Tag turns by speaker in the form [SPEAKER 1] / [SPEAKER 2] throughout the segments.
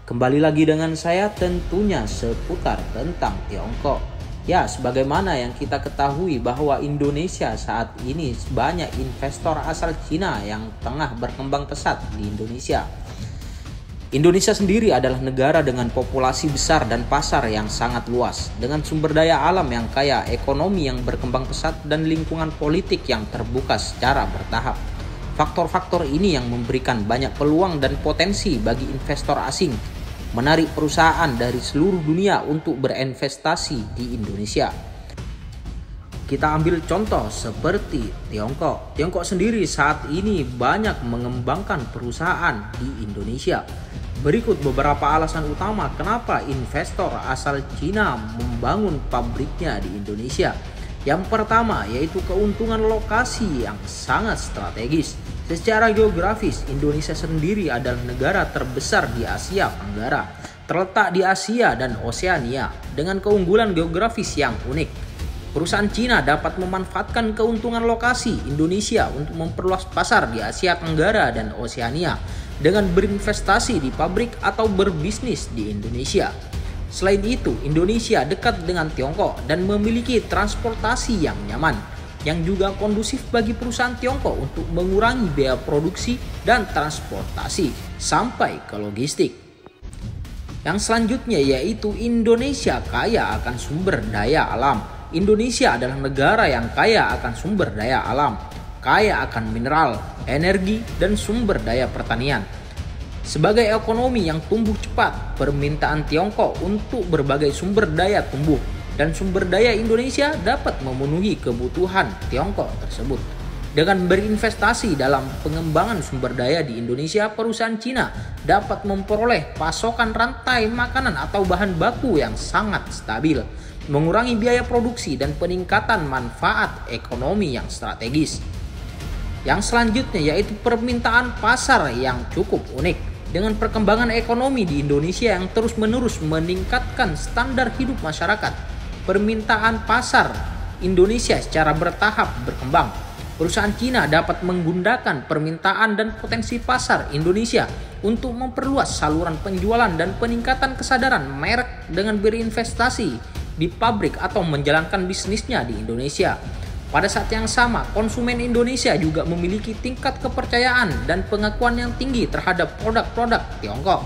[SPEAKER 1] Kembali lagi dengan saya tentunya seputar tentang Tiongkok. Ya, sebagaimana yang kita ketahui bahwa Indonesia saat ini banyak investor asal Cina yang tengah berkembang pesat di Indonesia. Indonesia sendiri adalah negara dengan populasi besar dan pasar yang sangat luas, dengan sumber daya alam yang kaya, ekonomi yang berkembang pesat, dan lingkungan politik yang terbuka secara bertahap. Faktor-faktor ini yang memberikan banyak peluang dan potensi bagi investor asing menarik perusahaan dari seluruh dunia untuk berinvestasi di Indonesia. Kita ambil contoh seperti Tiongkok. Tiongkok sendiri saat ini banyak mengembangkan perusahaan di Indonesia. Berikut beberapa alasan utama kenapa investor asal Cina membangun pabriknya di Indonesia. Yang pertama yaitu keuntungan lokasi yang sangat strategis. Secara geografis, Indonesia sendiri adalah negara terbesar di Asia Tenggara, terletak di Asia dan Oseania dengan keunggulan geografis yang unik. Perusahaan Cina dapat memanfaatkan keuntungan lokasi Indonesia untuk memperluas pasar di Asia Tenggara dan Oseania dengan berinvestasi di pabrik atau berbisnis di Indonesia. Selain itu, Indonesia dekat dengan Tiongkok dan memiliki transportasi yang nyaman, yang juga kondusif bagi perusahaan Tiongkok untuk mengurangi biaya produksi dan transportasi sampai ke logistik. Yang selanjutnya yaitu Indonesia kaya akan sumber daya alam. Indonesia adalah negara yang kaya akan sumber daya alam, kaya akan mineral, energi, dan sumber daya pertanian. Sebagai ekonomi yang tumbuh cepat, permintaan Tiongkok untuk berbagai sumber daya tumbuh dan sumber daya Indonesia dapat memenuhi kebutuhan Tiongkok tersebut. Dengan berinvestasi dalam pengembangan sumber daya di Indonesia, perusahaan Cina dapat memperoleh pasokan rantai makanan atau bahan baku yang sangat stabil, mengurangi biaya produksi dan peningkatan manfaat ekonomi yang strategis. Yang selanjutnya yaitu permintaan pasar yang cukup unik. Dengan perkembangan ekonomi di Indonesia yang terus-menerus meningkatkan standar hidup masyarakat, permintaan pasar Indonesia secara bertahap berkembang. Perusahaan Cina dapat menggunakan permintaan dan potensi pasar Indonesia untuk memperluas saluran penjualan dan peningkatan kesadaran merek dengan berinvestasi di pabrik atau menjalankan bisnisnya di Indonesia. Pada saat yang sama, konsumen Indonesia juga memiliki tingkat kepercayaan dan pengakuan yang tinggi terhadap produk-produk Tiongkok.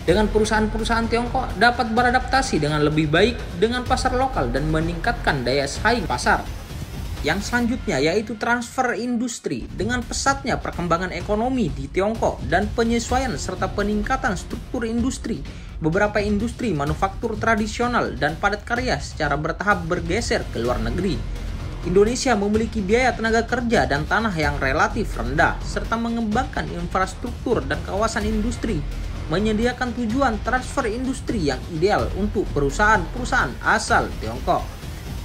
[SPEAKER 1] Dengan perusahaan-perusahaan Tiongkok dapat beradaptasi dengan lebih baik dengan pasar lokal dan meningkatkan daya saing pasar. Yang selanjutnya yaitu transfer industri. Dengan pesatnya perkembangan ekonomi di Tiongkok dan penyesuaian serta peningkatan struktur industri, beberapa industri manufaktur tradisional dan padat karya secara bertahap bergeser ke luar negeri. Indonesia memiliki biaya tenaga kerja dan tanah yang relatif rendah, serta mengembangkan infrastruktur dan kawasan industri, menyediakan tujuan transfer industri yang ideal untuk perusahaan-perusahaan asal Tiongkok.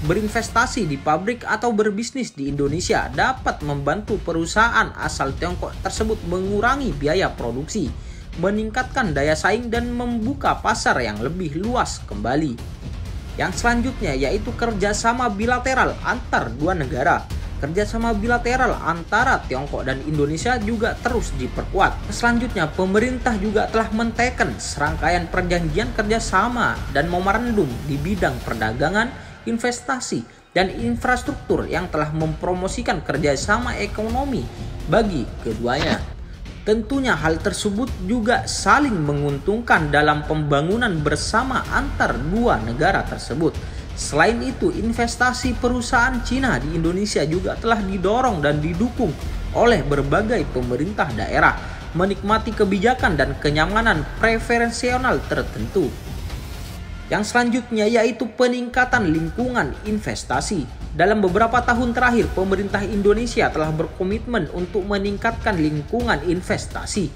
[SPEAKER 1] Berinvestasi di pabrik atau berbisnis di Indonesia dapat membantu perusahaan asal Tiongkok tersebut mengurangi biaya produksi, meningkatkan daya saing, dan membuka pasar yang lebih luas kembali. Yang selanjutnya yaitu kerjasama bilateral antar dua negara. Kerjasama bilateral antara Tiongkok dan Indonesia juga terus diperkuat. Selanjutnya, pemerintah juga telah menteken serangkaian perjanjian kerjasama dan memorandum di bidang perdagangan, investasi, dan infrastruktur yang telah mempromosikan kerjasama ekonomi bagi keduanya. Tentunya hal tersebut juga saling menguntungkan dalam pembangunan bersama antar dua negara tersebut. Selain itu, investasi perusahaan Cina di Indonesia juga telah didorong dan didukung oleh berbagai pemerintah daerah, menikmati kebijakan dan kenyamanan preferensial tertentu. Yang selanjutnya yaitu peningkatan lingkungan investasi. Dalam beberapa tahun terakhir, pemerintah Indonesia telah berkomitmen untuk meningkatkan lingkungan investasi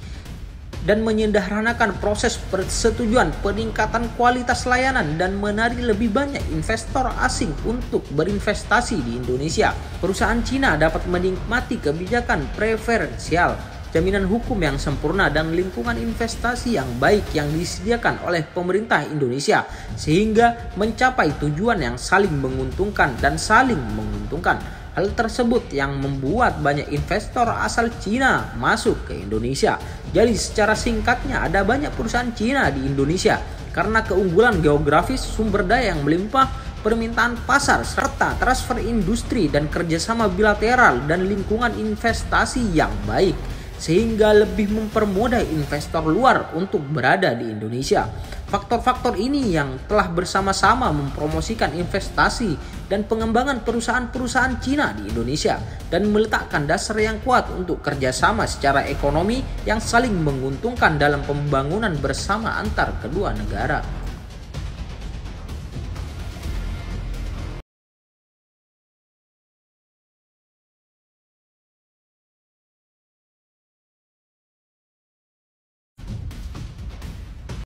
[SPEAKER 1] dan menyederhanakan proses persetujuan peningkatan kualitas layanan dan menarik lebih banyak investor asing untuk berinvestasi di Indonesia. Perusahaan Cina dapat menikmati kebijakan preferensial, jaminan hukum yang sempurna, dan lingkungan investasi yang baik yang disediakan oleh pemerintah Indonesia sehingga mencapai tujuan yang saling menguntungkan dan saling menguntungkan. Hal tersebut yang membuat banyak investor asal Cina masuk ke Indonesia. Jadi secara singkatnya ada banyak perusahaan Cina di Indonesia karena keunggulan geografis, sumber daya yang melimpah, permintaan pasar, serta transfer industri dan kerjasama bilateral dan lingkungan investasi yang baik, sehingga lebih mempermudah investor luar untuk berada di Indonesia. Faktor-faktor ini yang telah bersama-sama mempromosikan investasi dan pengembangan perusahaan-perusahaan Cina di Indonesia dan meletakkan dasar yang kuat untuk kerjasama secara ekonomi yang saling menguntungkan dalam pembangunan bersama antar kedua negara.